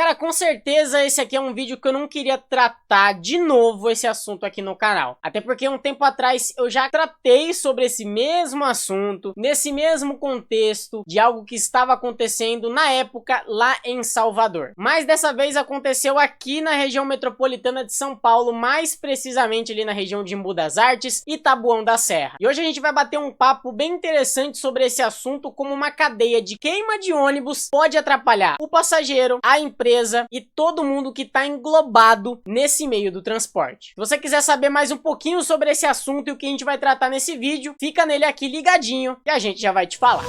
Cara, com certeza esse aqui é um vídeo que eu não queria tratar de novo esse assunto aqui no canal. Até porque um tempo atrás eu já tratei sobre esse mesmo assunto, nesse mesmo contexto de algo que estava acontecendo na época lá em Salvador. Mas dessa vez aconteceu aqui na região metropolitana de São Paulo, mais precisamente ali na região de Embu das Artes e Taboão da Serra. E hoje a gente vai bater um papo bem interessante sobre esse assunto, como uma cadeia de queima de ônibus pode atrapalhar o passageiro, a empresa e todo mundo que está englobado nesse meio do transporte. Se você quiser saber mais um pouquinho sobre esse assunto e o que a gente vai tratar nesse vídeo, fica nele aqui ligadinho e a gente já vai te falar.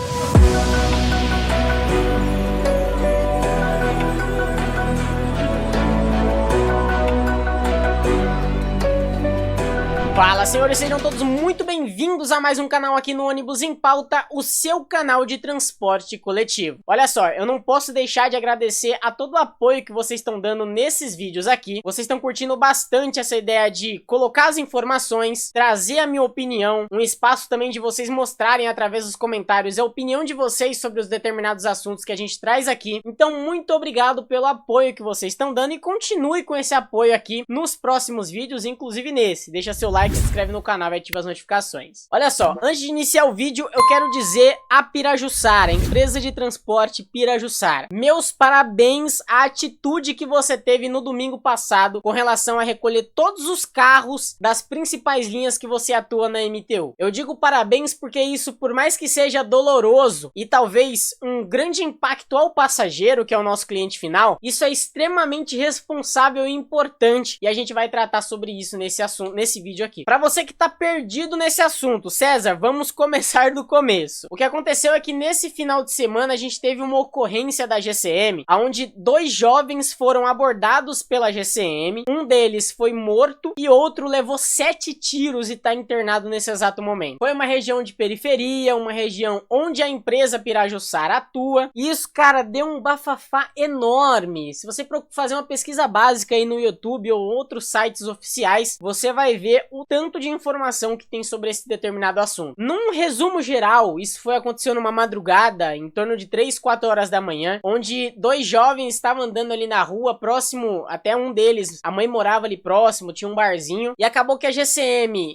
Fala, senhores, sejam todos muito bem-vindos a mais um canal aqui no Ônibus em Pauta, o seu canal de transporte coletivo. Olha só, eu não posso deixar de agradecer a todo o apoio que vocês estão dando nesses vídeos aqui. Vocês estão curtindo bastante essa ideia de colocar as informações, trazer a minha opinião, um espaço também de vocês mostrarem através dos comentários a opinião de vocês sobre os determinados assuntos que a gente traz aqui. Então, muito obrigado pelo apoio que vocês estão dando e continue com esse apoio aqui nos próximos vídeos, inclusive nesse. Deixa seu like, se inscreve no canal e ativa as notificações. Olha só, antes de iniciar o vídeo, eu quero dizer a Pirajussara, empresa de transporte Pirajussara, meus parabéns à atitude que você teve no domingo passado com relação a recolher todos os carros das principais linhas que você atua na MTU. Eu digo parabéns porque isso, por mais que seja doloroso e talvez um grande impacto ao passageiro, que é o nosso cliente final, isso é extremamente responsável e importante, e a gente vai tratar sobre isso nesse assunto, nesse vídeo aqui. Para você que tá perdido nesse assunto, César, vamos começar do começo. O que aconteceu é que nesse final de semana a gente teve uma ocorrência da GCM, onde dois jovens foram abordados pela GCM, um deles foi morto e outro levou 7 tiros e tá internado nesse exato momento. Foi uma região de periferia, uma região onde a empresa Pirajussara atua, e isso, cara, deu um bafafá enorme. Se você fazer uma pesquisa básica aí no YouTube ou outros sites oficiais, você vai ver o tanto de informação que tem sobre esse determinado assunto. Num resumo geral, isso aconteceu numa madrugada, em torno de 3, 4 horas da manhã, onde dois jovens estavam andando ali na rua, próximo, até um deles, a mãe morava ali próximo, tinha um barzinho, e acabou que a GCM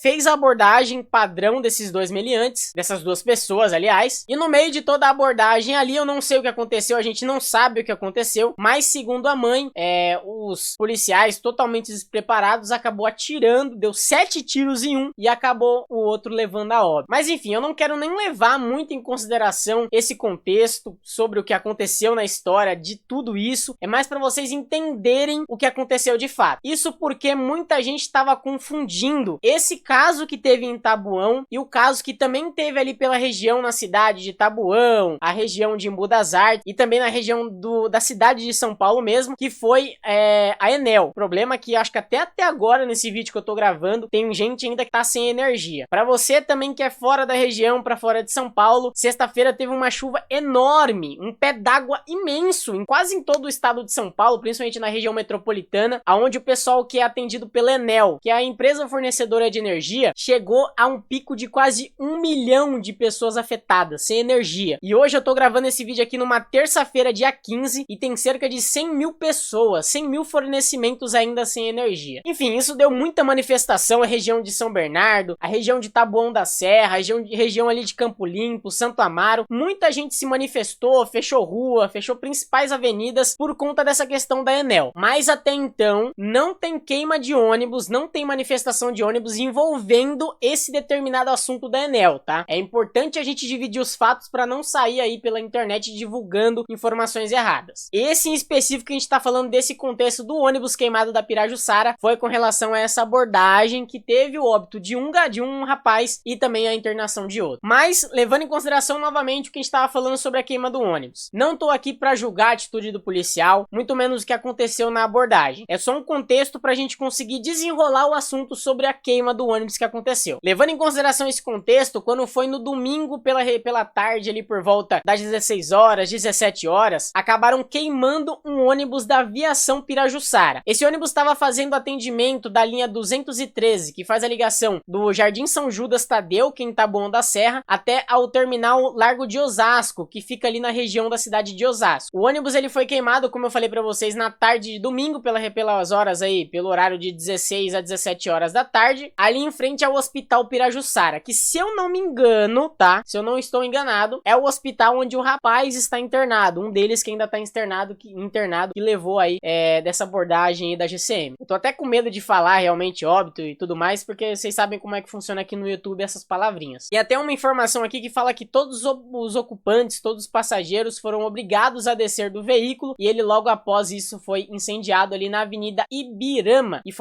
fez a abordagem padrão desses dois meliantes, dessas duas pessoas, aliás, e no meio de toda a abordagem ali, eu não sei o que aconteceu, a gente não sabe o que aconteceu, mas segundo a mãe, os policiais totalmente despreparados acabou atirando, deu 7 tiros em um e acabou o outro levando a óbito. Mas enfim, eu não quero nem levar muito em consideração esse contexto sobre o que aconteceu na história de tudo isso, é mais para vocês entenderem o que aconteceu de fato. Isso porque muita gente estava confundindo esse caso que teve em Taboão e o caso que também teve ali pela região na cidade de Taboão, a região de Embu das Artes e também na região da cidade de São Paulo mesmo, que foi a Enel. O problema é que acho que até agora nesse vídeo que eu tô gravando, tem gente ainda que tá sem energia. Para você também que é fora da região, para fora de São Paulo, sexta-feira teve uma chuva enorme, um pé d'água imenso, quase em todo o estado de São Paulo, principalmente na região metropolitana, aonde o pessoal que é atendido pela Enel, que é a empresa fornecedora de energia, chegou a um pico de quase 1 milhão de pessoas afetadas, sem energia. E hoje eu tô gravando esse vídeo aqui numa terça-feira, dia 15, e tem cerca de 100 mil pessoas, 100 mil fornecimentos ainda sem energia. Enfim, isso deu muita manifestação, a região de São Bernardo, a região de Taboão da Serra, a região ali de Campo Limpo, Santo Amaro, muita gente se manifestou, fechou rua, fechou principais avenidas por conta dessa questão da Enel. Mas até então, não tem queima de ônibus, não tem manifestação de ônibus envolvendo esse determinado assunto da Enel, tá? É importante a gente dividir os fatos para não sair aí pela internet divulgando informações erradas. Esse em específico que a gente tá falando desse contexto do ônibus queimado da Pirajussara foi com relação a essa abordagem que teve o óbito de um rapaz e também a internação de outro. Mas, levando em consideração novamente o que a gente estava falando sobre a queima do ônibus. Não tô aqui para julgar a atitude do policial, muito menos o que aconteceu na abordagem. É só um contexto para a gente conseguir desenrolar o assunto sobre a queima do ônibus que aconteceu. Levando em consideração esse contexto, quando foi no domingo pela tarde, ali por volta das 16 horas, 17 horas, acabaram queimando um ônibus da Aviação Pirajussara. Esse ônibus estava fazendo atendimento da linha 200 213, que faz a ligação do Jardim São Judas Tadeu, que é em Taboão da Serra, até ao terminal Largo de Osasco, que fica ali na região da cidade de Osasco. O ônibus ele foi queimado, como eu falei pra vocês, na tarde de domingo, pelas horas aí, pelo horário de 16 a 17 horas da tarde, ali em frente ao Hospital Pirajussara, que se eu não me engano, tá? Se eu não estou enganado, é o hospital onde o rapaz está internado, um deles que ainda está internado, que levou aí dessa abordagem aí da GCM. Eu tô até com medo de falar realmente óbito e tudo mais, porque vocês sabem como é que funciona aqui no YouTube essas palavrinhas. E até uma informação aqui que fala que todos os ocupantes, todos os passageiros foram obrigados a descer do veículo e ele logo após isso foi incendiado ali na Avenida Ibirama e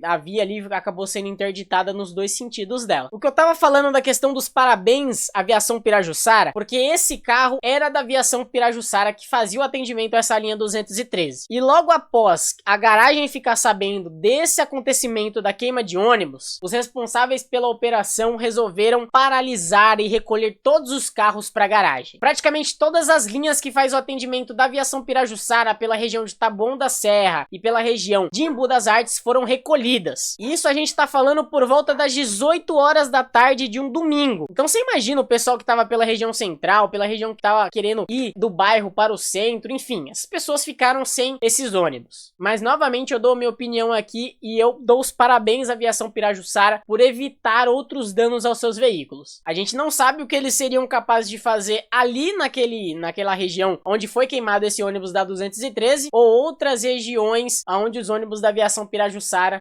a via ali acabou sendo interditada nos dois sentidos dela. O que eu tava falando da questão dos parabéns Aviação Pirajussara, porque esse carro era da Aviação Pirajussara que fazia o atendimento a essa linha 213. E logo após a garagem ficar sabendo desse acontecimento da queima de ônibus, os responsáveis pela operação resolveram paralisar e recolher todos os carros para a garagem. Praticamente todas as linhas que faz o atendimento da Aviação Pirajussara pela região de Taboão da Serra e pela região de Embu das Artes foram recolhidas. E isso a gente tá falando por volta das 18 horas da tarde de um domingo. Então você imagina o pessoal que tava pela região central, pela região que tava querendo ir do bairro para o centro, enfim, as pessoas ficaram sem esses ônibus. Mas novamente eu dou minha opinião aqui e eu dou os parabéns à Aviação Pirajussara por evitar outros danos aos seus veículos. A gente não sabe o que eles seriam capazes de fazer ali naquela região onde foi queimado esse ônibus da 213 ou outras regiões onde os ônibus da Aviação Pirajussara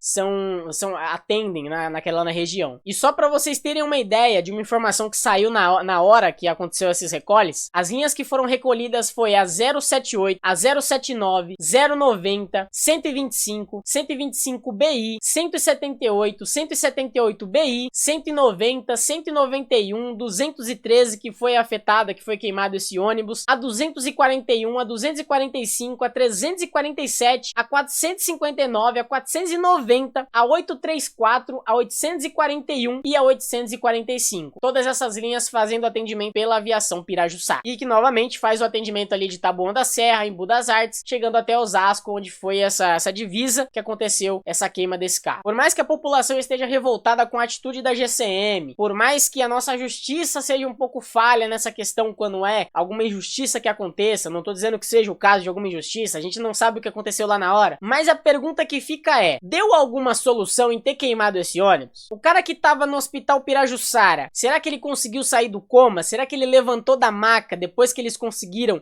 atendem naquela região. E só para vocês terem uma ideia de uma informação que saiu na hora que aconteceu esses recolhes, as linhas que foram recolhidas foi a 078, a 079, 090, 125, 125 BI, 178, 178 BI, 190, 191, 213 que foi afetada, que foi queimado esse ônibus, a 241, a 245, a 347, a 459, a 490, a 834, a 841 e a 845. Todas essas linhas fazendo atendimento pela Aviação Pirajussara. E que novamente faz o atendimento ali de Taboão da Serra, Embu das Artes, chegando até Osasco, onde foi essa divisa que aconteceu essa queima desse carro. Por mais que a população esteja revoltada com a atitude da GCM, por mais que a nossa justiça seja um pouco falha nessa questão quando é alguma injustiça que aconteça, não tô dizendo que seja o caso de alguma injustiça, a gente não sabe o que aconteceu lá na hora, mas a pergunta que fica é, deu alguma solução em ter queimado esse ônibus? O cara que tava no Hospital Pirajussara, será que ele conseguiu sair do coma? Será que ele levantou da maca depois que eles conseguiram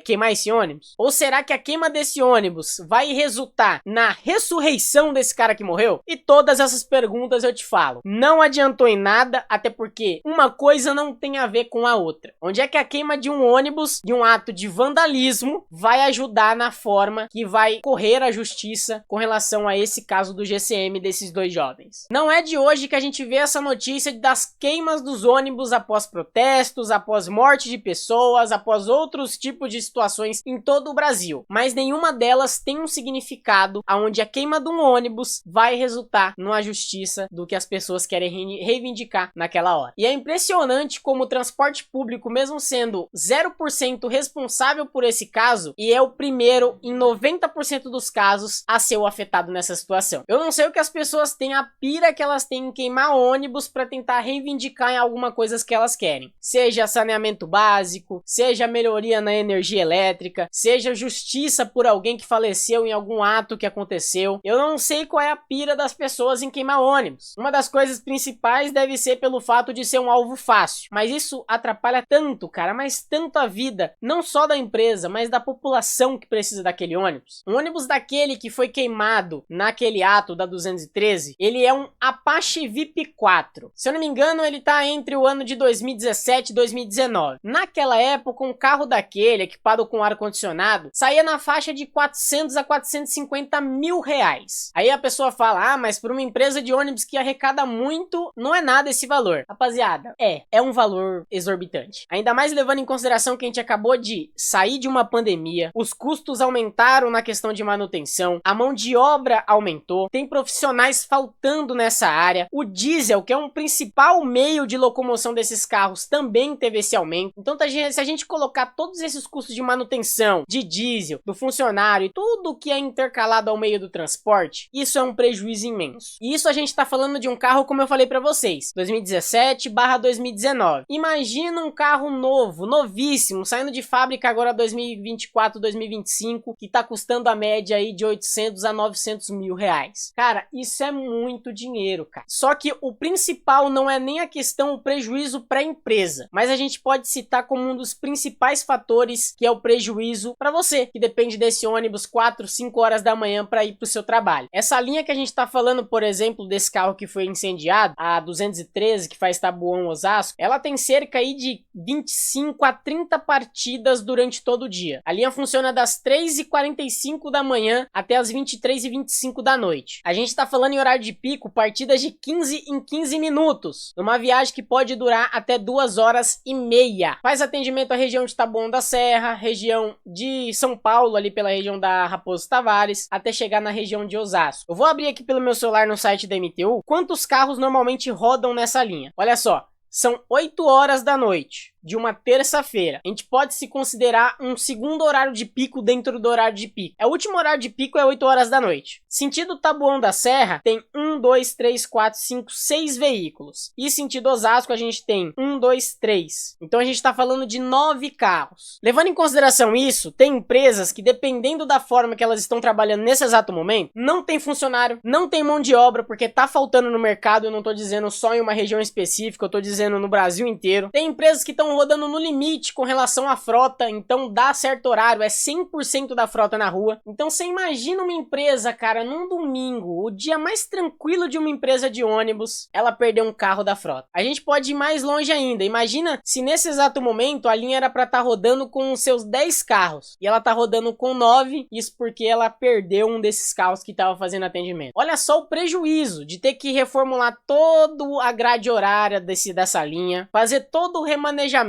queimar esse ônibus? Ou será que a queima desse ônibus vai resultar na ressurreição desse cara que morreu? E todas essas perguntas eu te falo, não adiantou em nada, até porque uma coisa não tem a ver com a outra. Onde é que a queima de um ônibus, de um ato de vandalismo, vai ajudar na forma que vai correr a justiça com relação a esse caso do GCM desses dois jovens? Não é de hoje que a gente vê essa notícia das queimas dos ônibus após protestos, após morte de pessoas, após outros tipos de situações em todo o Brasil. Mas nenhuma delas tem um significado aonde a queima de um ônibus vai resultar numa justiça do que as pessoas querem reivindicar naquela hora. E é impressionante como o transporte público, mesmo sendo 0% responsável por esse caso, e é o primeiro em 90% dos casos a ser o afetado nessa situação. Eu não sei o que as pessoas têm, a pira que elas têm em queimar ônibus para tentar reivindicar em alguma coisa que elas querem. Seja saneamento básico, seja melhoria na energia elétrica, seja justiça por alguém que faleceu em algum ato que aconteceu. Eu não sei qual é a pira das pessoas em queimar ônibus. Uma das coisas principais deve ser pelo fato de ser um alvo fácil. Mas isso atrapalha tanto, cara, mas tanto a vida, não só da empresa, mas da população que precisa daquele ônibus. Um ônibus daquele que foi queimado naquele ato da 213, ele é um Apache VIP 4. Se eu não me engano, ele tá entre o ano de 2017 e 2019. Naquela época, um carro daquele, equipado com ar-condicionado, saía na faixa de 400 a 450 mil reais. Aí a pessoa fala, ah, mas para uma empresa de ônibus que arrecada muito, não é nada esse valor. Rapaziada, é um valor exorbitante. Ainda mais levando em consideração que a gente acabou de sair de uma pandemia, os custos aumentaram na questão de manutenção, a mão de obra aumentou, tem profissionais faltando nessa área, o diesel, que é um principal meio de locomoção desses carros, também teve esse aumento. Então, se a gente colocar todos esses custos de manutenção, de diesel, do funcionário e tudo que é intercalado ao meio do transporte, isso é um prejuízo prejuízo imenso. E isso a gente tá falando de um carro, como eu falei pra vocês, 2017/2019. Imagina um carro novo, novíssimo, saindo de fábrica agora 2024, 2025, que tá custando a média aí de 800 a 900 mil reais. Cara, isso é muito dinheiro, cara. Só que o principal não é nem a questão, o prejuízo para a empresa, mas a gente pode citar como um dos principais fatores, que é o prejuízo para você, que depende desse ônibus 4, 5 horas da manhã para ir pro seu trabalho. Essa linha que a gente tá falando, por exemplo, desse carro que foi incendiado, a 213, que faz Taboão-Osasco, ela tem cerca aí de 25 a 30 partidas durante todo o dia. A linha funciona das 3h45 da manhã até as 23h25 da noite. A gente tá falando em horário de pico, partidas de 15 em 15 minutos, numa viagem que pode durar até 2 horas e meia. Faz atendimento à região de Taboão da Serra, região de São Paulo, ali pela região da Raposo Tavares, até chegar na região de Osasco. Eu vou abrir aqui pelo meu celular no site da MTU, quantos carros normalmente rodam nessa linha. Olha só, são 8 horas da noite de uma terça-feira. A gente pode se considerar um segundo horário de pico dentro do horário de pico. O último horário de pico é 8 horas da noite. Sentido Taboão da Serra tem 1, 2, 3, 4, 5, 6 veículos. E sentido Osasco a gente tem 1, 2, 3. Então a gente tá falando de 9 carros. Levando em consideração isso, tem empresas que, dependendo da forma que elas estão trabalhando nesse exato momento, não tem funcionário, não tem mão de obra, porque tá faltando no mercado. Eu não tô dizendo só em uma região específica, eu tô dizendo no Brasil inteiro. Tem empresas que estão rodando no limite com relação à frota, então dá certo horário, é 100% da frota na rua. Então você imagina uma empresa, cara, num domingo, o dia mais tranquilo de uma empresa de ônibus, ela perder um carro da frota. A gente pode ir mais longe ainda. Imagina se nesse exato momento a linha era para estar rodando com os seus 10 carros e ela tá rodando com 9, isso porque ela perdeu um desses carros que estava fazendo atendimento. Olha só o prejuízo de ter que reformular toda a grade horária dessa linha, fazer todo o remanejamento.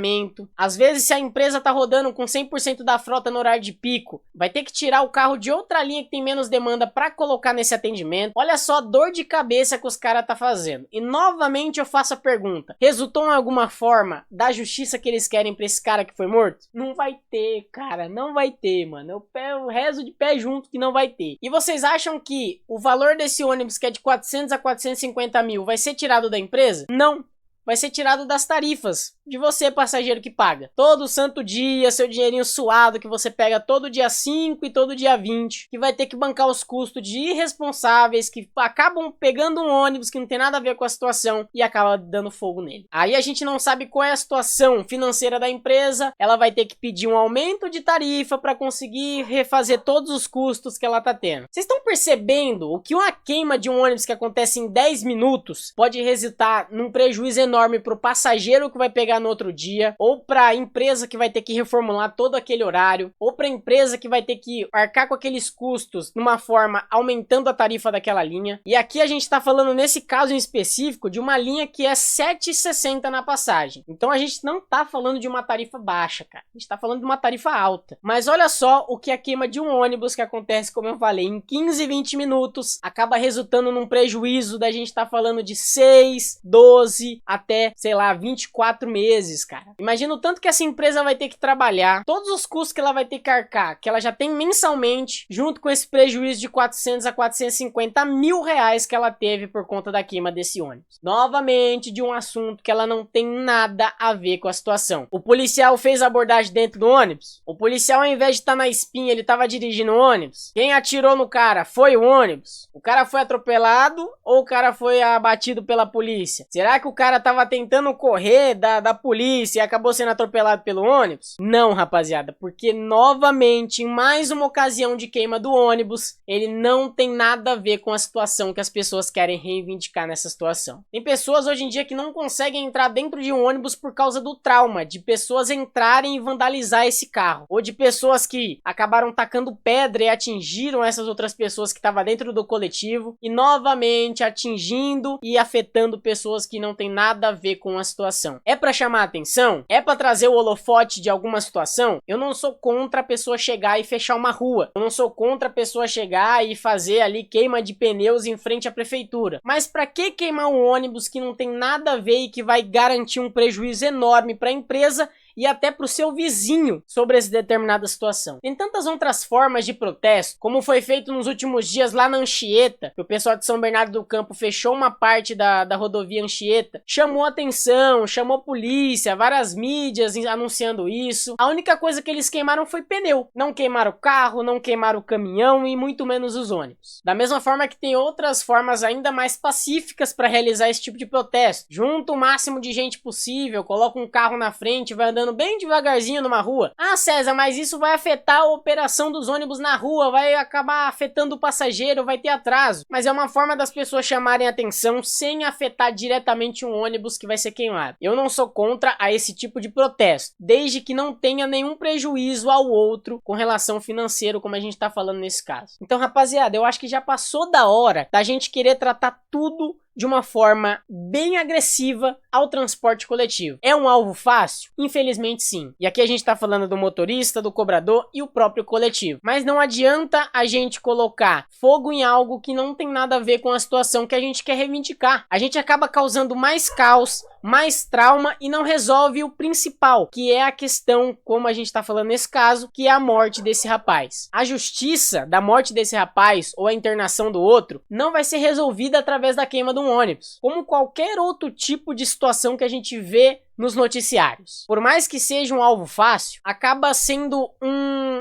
Às vezes, se a empresa tá rodando com 100% da frota no horário de pico, vai ter que tirar o carro de outra linha que tem menos demanda para colocar nesse atendimento. Olha só a dor de cabeça que os caras tá fazendo. E novamente eu faço a pergunta: resultou em alguma forma da justiça que eles querem pra esse cara que foi morto? Não vai ter, cara, não vai ter, mano. Eu rezo de pé junto que não vai ter. E vocês acham que o valor desse ônibus, que é de 400 a 450 mil, vai ser tirado da empresa? Não. Vai ser tirado das tarifas de você, passageiro que paga. Todo santo dia, seu dinheirinho suado que você pega todo dia 5 e todo dia 20, que vai ter que bancar os custos de irresponsáveis que acabam pegando um ônibus que não tem nada a ver com a situação e acaba dando fogo nele. Aí a gente não sabe qual é a situação financeira da empresa, ela vai ter que pedir um aumento de tarifa para conseguir refazer todos os custos que ela tá tendo. Vocês estão percebendo o que uma queima de um ônibus que acontece em 10 minutos pode resultar num prejuízo enorme para o passageiro que vai pegar no outro dia, ou para a empresa que vai ter que reformular todo aquele horário, ou para a empresa que vai ter que arcar com aqueles custos numa forma aumentando a tarifa daquela linha. E aqui a gente está falando, nesse caso em específico, de uma linha que é 7,60 na passagem. Então a gente não tá falando de uma tarifa baixa, cara. A gente tá falando de uma tarifa alta. Mas olha só o que a queima de um ônibus, que acontece, como eu falei, em 15, 20 minutos, acaba resultando num prejuízo da gente tá falando de 6, 12, até, sei lá, 24 meses, cara. Imagina o tanto que essa empresa vai ter que trabalhar, todos os custos que ela vai ter que arcar, que ela já tem mensalmente, junto com esse prejuízo de 400 a 450 mil reais que ela teve por conta da queima desse ônibus. Novamente, de um assunto que ela não tem nada a ver com a situação. O policial fez a abordagem dentro do ônibus? O policial, ao invés de estar na espinha, ele estava dirigindo o ônibus? Quem atirou no cara foi o ônibus? O cara foi atropelado ou o cara foi abatido pela polícia? Será que o cara tava tentando correr da polícia e acabou sendo atropelado pelo ônibus? Não, rapaziada, porque novamente, em mais uma ocasião de queima do ônibus, ele não tem nada a ver com a situação que as pessoas querem reivindicar nessa situação. Tem pessoas hoje em dia que não conseguem entrar dentro de um ônibus por causa do trauma de pessoas entrarem e vandalizar esse carro, ou de pessoas que acabaram tacando pedra e atingiram essas outras pessoas que estavam dentro do coletivo, e novamente atingindo e afetando pessoas que não tem nada a ver com a situação. É pra chamar a atenção? É pra trazer o holofote de alguma situação? Eu não sou contra a pessoa chegar e fechar uma rua. Eu não sou contra a pessoa chegar e fazer ali queima de pneus em frente à prefeitura. Mas pra que queimar um ônibus que não tem nada a ver e que vai garantir um prejuízo enorme pra empresa e até para o seu vizinho sobre essa determinada situação. Tem tantas outras formas de protesto, como foi feito nos últimos dias lá na Anchieta, que o pessoal de São Bernardo do Campo fechou uma parte da rodovia Anchieta, chamou atenção, chamou polícia, várias mídias anunciando isso. A única coisa que eles queimaram foi pneu. Não queimaram o carro, não queimaram o caminhão e muito menos os ônibus. Da mesma forma que tem outras formas ainda mais pacíficas para realizar esse tipo de protesto. Junta o máximo de gente possível, coloca um carro na frente, vai andando bem devagarzinho numa rua. Ah, César, mas isso vai afetar a operação dos ônibus na rua, vai acabar afetando o passageiro, vai ter atraso. Mas é uma forma das pessoas chamarem atenção sem afetar diretamente um ônibus que vai ser queimado. Eu não sou contra a esse tipo de protesto, desde que não tenha nenhum prejuízo ao outro com relação financeiro, como a gente tá falando nesse caso. Então, rapaziada, eu acho que já passou da hora da gente querer tratar tudo de uma forma bem agressiva ao transporte coletivo. É um alvo fácil? Infelizmente sim. E aqui a gente tá falando do motorista, do cobrador e o próprio coletivo. Mas não adianta a gente colocar fogo em algo que não tem nada a ver com a situação que a gente quer reivindicar. A gente acaba causando mais caos, mais trauma e não resolve o principal, que é a questão, como a gente tá falando nesse caso, que é a morte desse rapaz. A justiça da morte desse rapaz ou a internação do outro não vai ser resolvida através da queima de um ônibus, como qualquer outro tipo de situação que a gente vê nos noticiários. Por mais que seja um alvo fácil, acaba sendo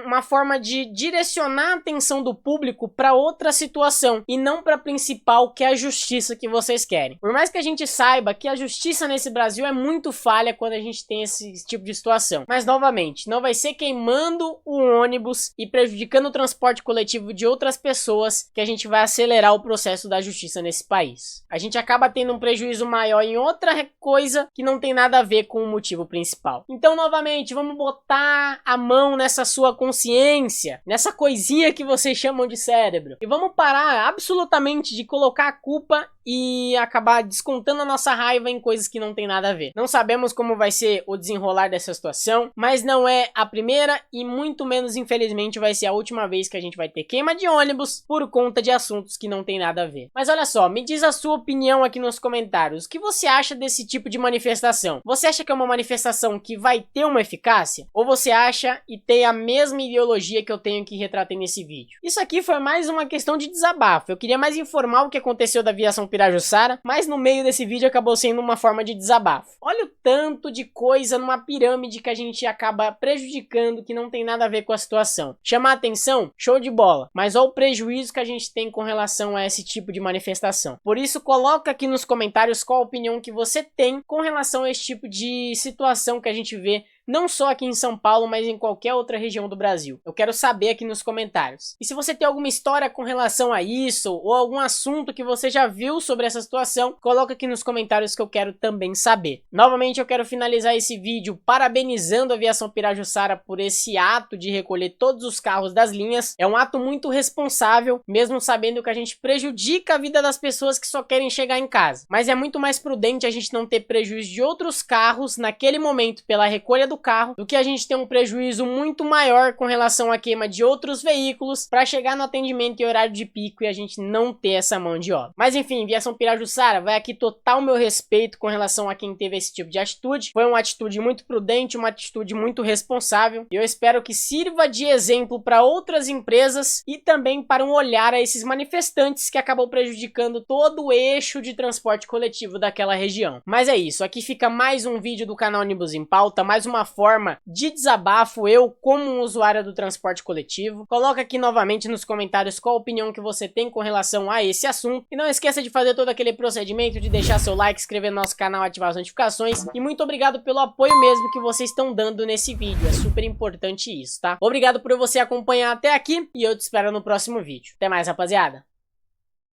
uma forma de direcionar a atenção do público para outra situação e não para a principal, que é a justiça que vocês querem. Por mais que a gente saiba que a justiça nesse Brasil é muito falha quando a gente tem esse tipo de situação. Mas, novamente, não vai ser queimando o ônibus e prejudicando o transporte coletivo de outras pessoas que a gente vai acelerar o processo da justiça nesse país. A gente acaba tendo um prejuízo maior em outra coisa que não tem nada a ver com o motivo principal. Então, novamente, vamos botar a mão nessa sua consciência, nessa coisinha que vocês chamam de cérebro, e vamos parar absolutamente de colocar a culpa e acabar descontando a nossa raiva em coisas que não tem nada a ver. Não sabemos como vai ser o desenrolar dessa situação, mas não é a primeira e muito menos, infelizmente, vai ser a última vez que a gente vai ter queima de ônibus por conta de assuntos que não tem nada a ver. Mas olha só, me diz a sua opinião aqui nos comentários. O que você acha desse tipo de manifestação? Você acha que é uma manifestação que vai ter uma eficácia? Ou você acha e tem a mesma ideologia que eu tenho que retratei nesse vídeo? Isso aqui foi mais uma questão de desabafo. Eu queria mais informar o que aconteceu da aviação Pirajussara, mas no meio desse vídeo acabou sendo uma forma de desabafo. Olha o tanto de coisa numa pirâmide que a gente acaba prejudicando que não tem nada a ver com a situação. Chamar atenção? Show de bola. Mas olha o prejuízo que a gente tem com relação a esse tipo de manifestação. Por isso, coloca aqui nos comentários qual a opinião que você tem com relação a esse tipo de situação que a gente vê não só aqui em São Paulo, mas em qualquer outra região do Brasil. Eu quero saber aqui nos comentários. E se você tem alguma história com relação a isso, ou algum assunto que você já viu sobre essa situação, coloca aqui nos comentários que eu quero também saber. Novamente, eu quero finalizar esse vídeo parabenizando a Aviação Pirajussara por esse ato de recolher todos os carros das linhas. É um ato muito responsável, mesmo sabendo que a gente prejudica a vida das pessoas que só querem chegar em casa. Mas é muito mais prudente a gente não ter prejuízo de outros carros naquele momento pela recolha do carro, do que a gente ter um prejuízo muito maior com relação à queima de outros veículos para chegar no atendimento em horário de pico e a gente não ter essa mão de obra. Mas enfim, Aviação Pirajussara, vai aqui total meu respeito com relação a quem teve esse tipo de atitude. Foi uma atitude muito prudente, uma atitude muito responsável, e eu espero que sirva de exemplo para outras empresas e também para um olhar a esses manifestantes que acabam prejudicando todo o eixo de transporte coletivo daquela região. Mas é isso, aqui fica mais um vídeo do canal Ônibus em Pauta, mais uma forma de desabafo, eu como um usuário do transporte coletivo. Coloca aqui novamente nos comentários qual a opinião que você tem com relação a esse assunto. E não esqueça de fazer todo aquele procedimento de deixar seu like, inscrever no nosso canal, ativar as notificações. E muito obrigado pelo apoio mesmo que vocês estão dando nesse vídeo. É super importante isso, tá? Obrigado por você acompanhar até aqui e eu te espero no próximo vídeo. Até mais, rapaziada!